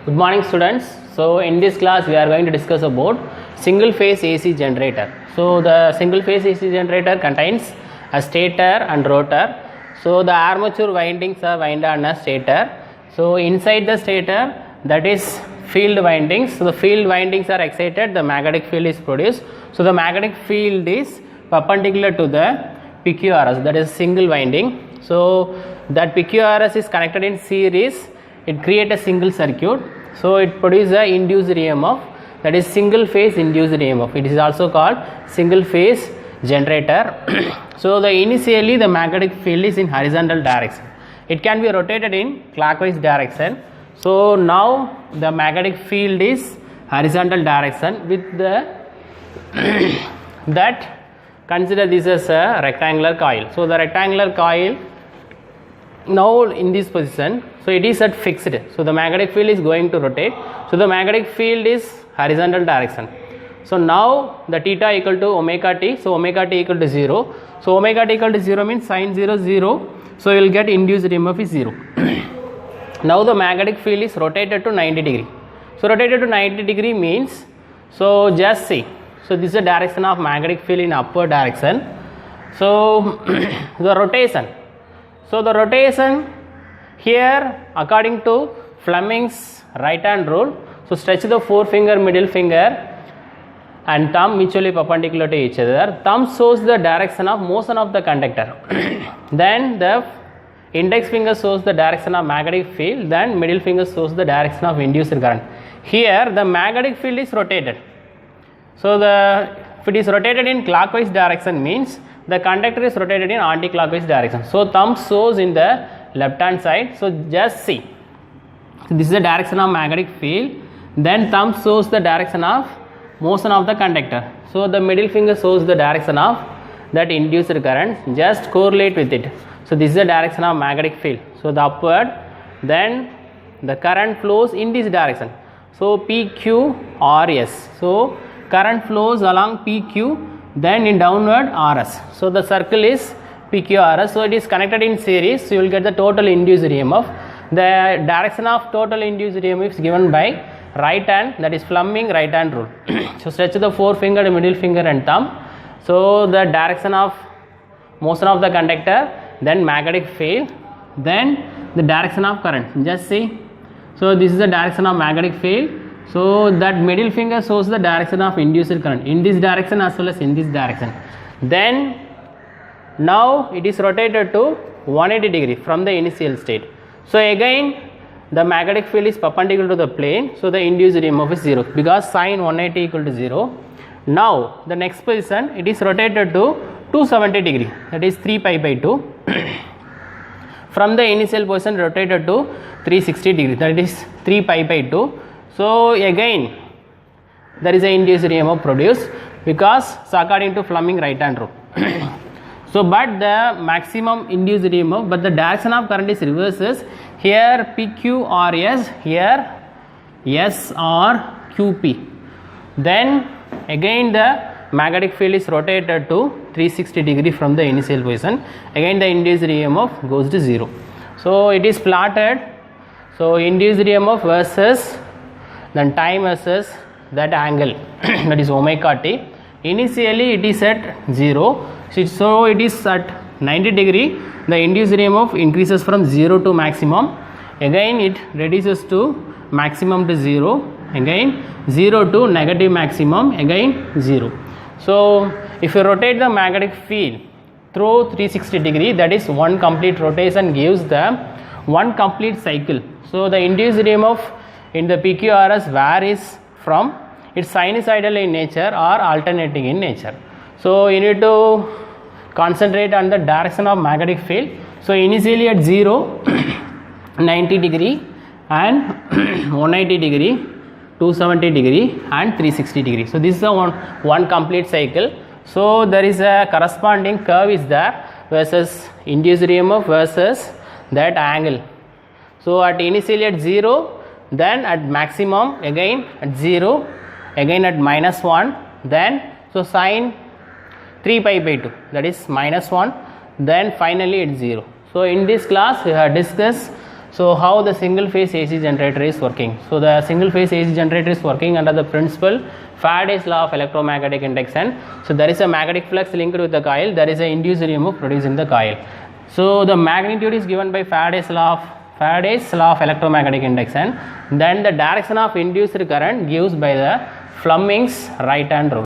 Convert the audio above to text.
Good morning students. So in this class we are going to discuss about single phase AC generator. So the single phase AC generator contains a stator and rotor. So the armature windings are wound on a stator. So inside the stator, that is field windings. So the field windings are excited, the magnetic field is produced. So the magnetic field is perpendicular to the PQRS, that is single winding. So that PQRS is connected in series, it creates a single circuit. So it produces a induced EMF, that is single phase induced EMF. It is also called single phase generator. So initially the magnetic field is in horizontal direction. It can be rotated in clockwise direction. So now the magnetic field is horizontal direction with the that consider this as a rectangular coil. So the rectangular coil now in this position, so it is at fixed, so the magnetic field is going to rotate, so the magnetic field is horizontal direction. So now the theta equal to omega t, so omega t equal to 0, so omega t equal to 0 means sin 0 0, so you will get induced EMF is 0. Now the magnetic field is rotated to 90 degree, so rotated to 90 degree means, so just see, so this is the direction of magnetic field in upward direction. So the rotation, so the rotation here according to Fleming's right hand rule, so stretch the forefinger, middle finger and thumb mutually perpendicular to each other. Thumb shows the direction of motion of the conductor, then the index finger shows the direction of magnetic field, then middle finger shows the direction of induced current. Here the magnetic field is rotated, so if it is rotated in clockwise direction means the conductor is rotated in anti-clockwise direction. So thumb shows in the left hand side, so just see, so this is the direction of magnetic field, then thumb shows the direction of motion of the conductor, so the middle finger shows the direction of that induced current, just correlate with it. So this is the direction of magnetic field, so the upward, then the current flows in this direction, so PQRS, so current flows along PQ, then in downward RS, so the circle is PQRS, so it is connected in series, so you will get the total induced EMF. The direction of total induced EMF is given by right hand, that is Fleming right hand rule. So stretch the forefinger, middle finger and thumb, so the direction of motion of the conductor, then magnetic field, then the direction of current, just see, so this is the direction of magnetic field, so that middle finger shows the direction of induced current in this direction as well as in this direction. Then now it is rotated to 180 degree from the initial state, so again the magnetic field is perpendicular to the plane, so the induced EMF is 0 because sin 180 equal to 0. Now the next position, it is rotated to 270 degree, that is 3 pi by 2 from the initial position rotated to 360 degree, that is 3 pi by 2. So again there is a induced EMF produced because so according to Fleming right hand rule. So but the maximum induced EMF, but the direction of current is reverses, here PQRS, here SRQP, then again the magnetic field is rotated to 360 degree from the initial position, again the induced EMF goes to 0. So it is plotted, so induced EMF versus then time versus that angle that is omega t. Initially it is at 0, so it is at 90 degree, the induced EMF increases from 0 to maximum, again it reduces to maximum to 0, again 0 to negative maximum, again 0. So if you rotate the magnetic field through 360 degree, that is one complete rotation gives the one complete cycle. So the induced EMF in the PQRS varies from its sinusoidal in nature or alternating in nature. So you need to concentrate on the direction of magnetic field. So initially at 0, 90 degree and 180 degree, 270 degree and 360 degree. So this is a one complete cycle. So there is a corresponding curve is there versus induced EMF versus that angle. So at initially at 0, then at maximum again at 0, again at -1, then so sin 3 pi by 2, that is -1, then finally it's 0. So in this class we have discussed So how the single phase AC generator is working? So the single phase AC generator is working under the principle Faraday's law of electromagnetic induction. So there is a magnetic flux linked with the coil, there is an induced EMF produced in the coil. So the magnitude is given by Faraday's law of electromagnetic induction. Then the direction of induced current gives by the Fleming's right hand rule.